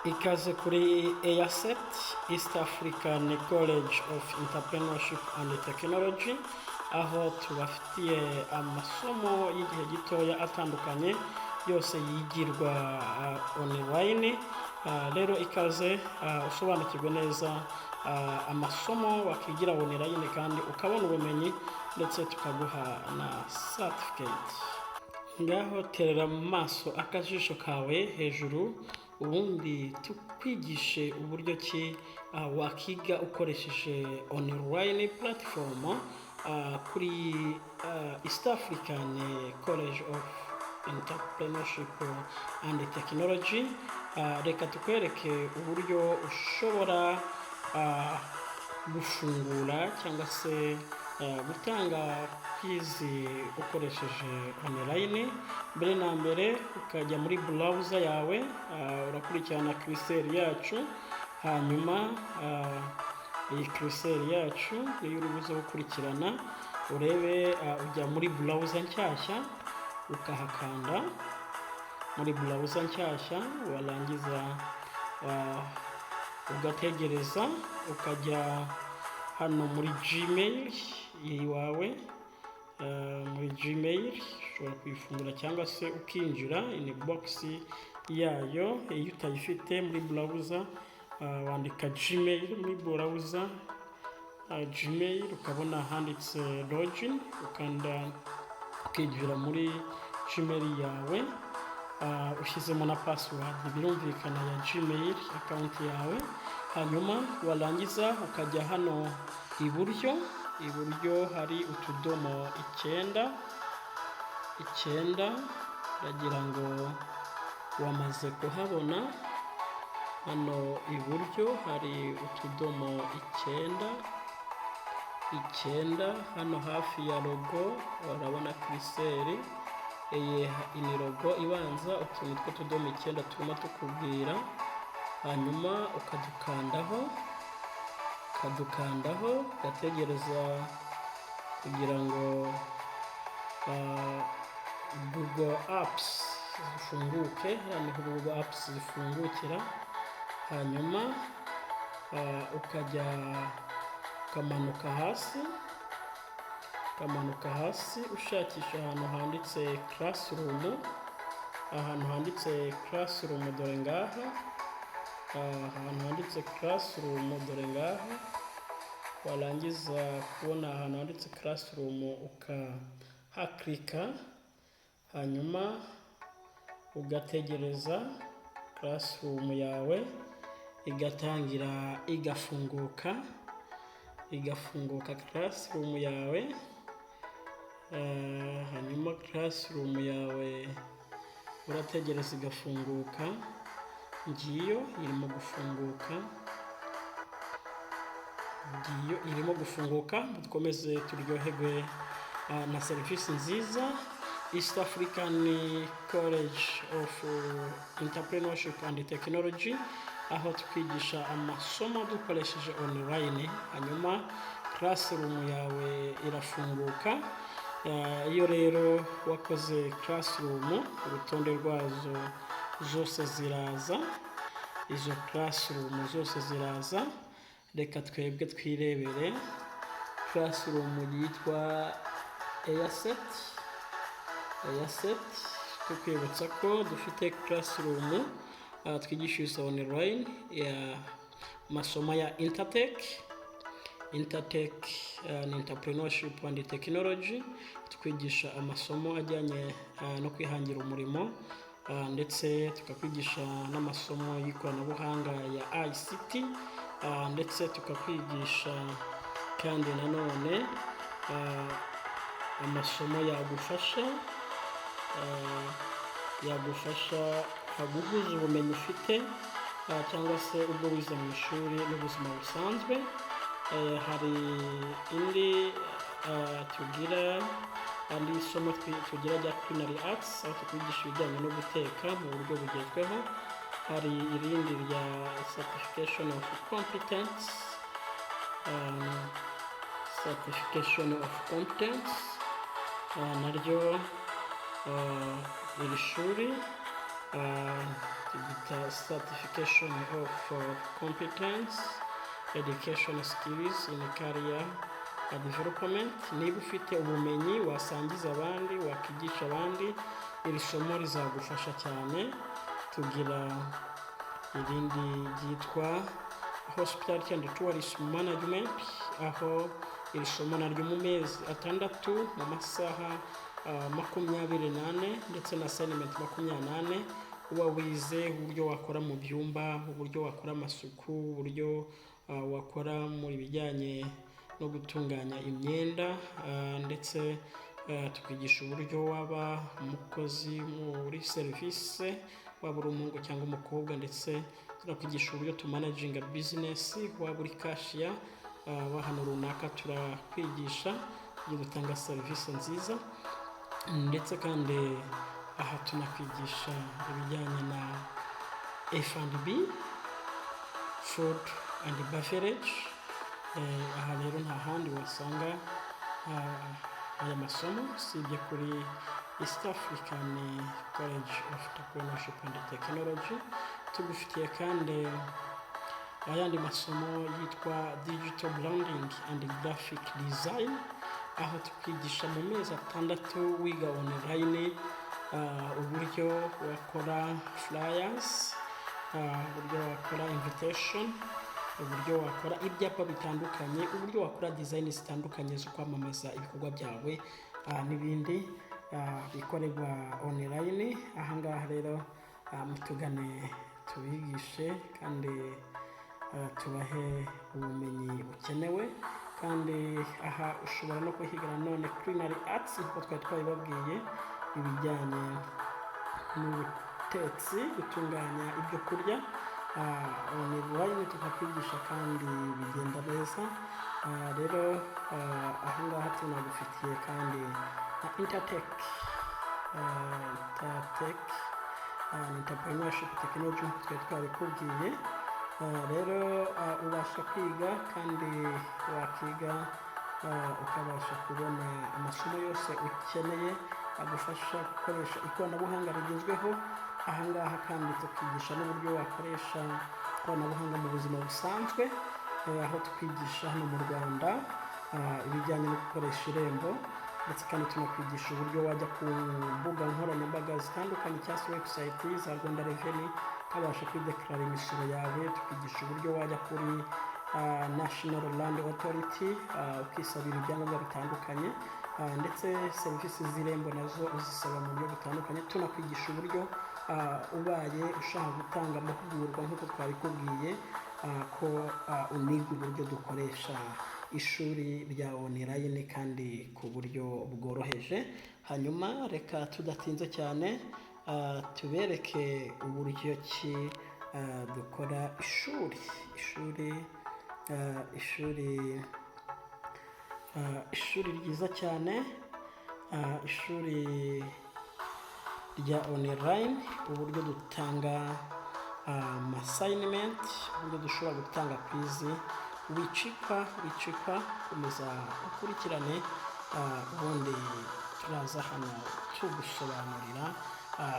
Ikaze kuri Eacet, East African College of Entrepreneurship and Technology, aho tubafitiye amasomo y'igihe gitoya atandukanye yose yigirwa online. Rero ikaze usobanukirwe neza amasomo wakigira online kandi ukabona ubumenyi ndetse tukaguha na certificate. Ngaho terera mu maso akajisho kawe hejuru ubundi tukwigishe uburyo ki wakiga ukoresheje online platform kuri East African College of Entrepreneurship and Technology. Reka tukwereke uburyo ushobora gufungura cyangwa se gutanga kwizi ukoresheje online. Mbere na mbere ukajya muri browser yawe, urakurikirana cursor yacu, hanyuma iyi cursor yacu niyo urubuza gukurikirana, urebe ujya muri browser nshyashya ukahakanda muri browser nshyashya, warangiza ugategereza ukajya hano muri Gmail iwawe. Muri Gmail ushobora kuyifungura cyangwa se ukinjira inbox yayo. Iyo utayifite muri browser wandika Gmail muri browser, Gmail ukabona handitse login, ukanda ukinjira muri Gmail yawe, ushyizemo na password birumvikana ya Gmail account yawe. Hanyuma warangiza ukajya hano iburyo hari utudomo 9 ndagira ngo wamaze kuhabona. Hano iburyo hari utudomo 9, hano hafi ya logo urabona cursor, iyi ni logo ibanza. Utuntu tw'utudomo 9 turimo tukubwira, hanyuma ukadukandaho ugategereza kugira ngo Google Apps zifunguke. Hano Google Apps zifungukira, hanyuma ukamanuka hasi ushakisha ahantu handitse classroom, dore ngaha. Ahantu handitse classroom dore ngaha, warangiza kubona ahantu handitse classroom ukahaklika, hanyuma ugategereza classroom yawe igatangira igafunguka classroom yawe. Hanyuma classroom yawe urategereza igafunguka. Ngiyo irimo gufunguka. Dukomeze turyoherwe na serivisi nziza East African College of Entrepreneurship and Technology, aho twigisha amasomo dukoresheje online. Hanyuma classroom yawe irafunguka. Iyo rero wakoze classroom, urutonde rwazo zose ziraza, izo classroom zose ziraza. Reka twebwe twirebere classroom yitwa Eacet. Tukwibutsa ko dufite classroom twigisha online ya masomo ya Intertech ni Entrepreneurship and Technology. Twigisha amasomo ajyanye no kwihangira umurimo, ndetse tukakwigisha n'amasomo y'ikoranabuhanga ya Eacet, ndetse tukakwigisha kandi nanone amasomo yagufasha guhuza ubumenyi ufite cyangwa se ubwo wize mu ishuri n'ubuzima busanzwe. Hari indi andi somo tugira rya culinary arts, aho tukwigisha ibijyanye no guteka mu buryo bugezweho. Hari irindi rya certification of competence, naryo iri shuri certification of competence education skills in career development. Niba ufite ubumenyi wasangiza abandi, wakigisha abandi, iri somo rizagufasha cyane. Tugira irindi ryitwa hospitality and tourism management, aho iri somo naryo mu mezi 6 mu masaha 28 ndetse na assignment 28 uba wize uburyo wakora mu byumba, uburyo wakora amasuku, uburyo wakora muri bijyanye no gutunganya imyenda, ndetse tukigisha uburyo waba umukozi muri service, waba uri umuhungu cyangwa umukobwa, ndetse turakwigisha uburyo tumanaginga business, waba uri cashier w'ahantu runaka turakwigisha uburyo dutanga service nziza. Ndetse kandi aha tunakwigisha ibijyanye na F&B, food and beverage. Aha rero nta handi wasanga aya masomo usibye kuri East African College of Entrepreneurship and Technology. Tugufitiye kandi ayandi masomo yitwa digital branding and graphic design, aho tukwigisha mu mezi 6 wiga online uburyo wakora flyers, uburyo wakora invitation, uburyo wakora ibyapa bitandukanye, uburyo wakora design zitandukanye zo kwamamaza ibikorwa byawe n'ibindi bikorerwa online. Aha ngaha rero mutugane tubigishe kandi tubahe ubumenyi bukenewe. Kandi aha ushobora no kuhigira none culinary arts, kuko twari twabibabwiye ibijyanye n'ubutetsi, gutunganya ibyo kurya online tukakwigisha kandi bigenda neza. Rero aha ngaha tunagufitiye kandi na Intertech, entrepreneurship technology twari twabikubwiye. Rero ubasha kwiga kandi wakiga ukabasha kubona amasomo yose ukeneye agufasha gukoresha ikoranabuhanga rigezweho. Aha ngaha kandi tukigisha n'uburyo wakoresha ikoranabuhanga mu buzima busanzwe, aho twigisha hano mu Rwanda ibijyanye no gukoresha irembo, ndetse kandi tunakwigisha uburyo wajya ku mbuga nkoranyambaga zitandukanye cyangwa website za Rwanda Revenue ukabasha kwideklara imisoro yawe. Tukigisha uburyo wajya kuri National Land Authority ukisabira ibyangombwa bitandukanye, ndetse serivisi z'irembo nazo uzisaba mu buryo butandukanye. Tunakwigisha uburyo ubaye ushaka gutanga amahugurwa nk'uko twabikubwiye ko uniga uburyo dukoresha ishuri rya online kandi ku buryo bworoheje. Hanyuma reka tudatinze cyane tubereke uburyo ki dukora ishuri ryiza cyane, ishuri rya online, uburyo dutanga assignment, uburyo dushobora gutanga quiz. wicikwa komeza ukurikirane, ubundi turaza hano tugusobanurira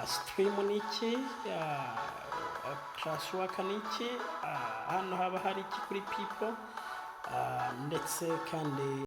stream niki, classwork niki, hano haba hari iki kuri people, ndetse kandi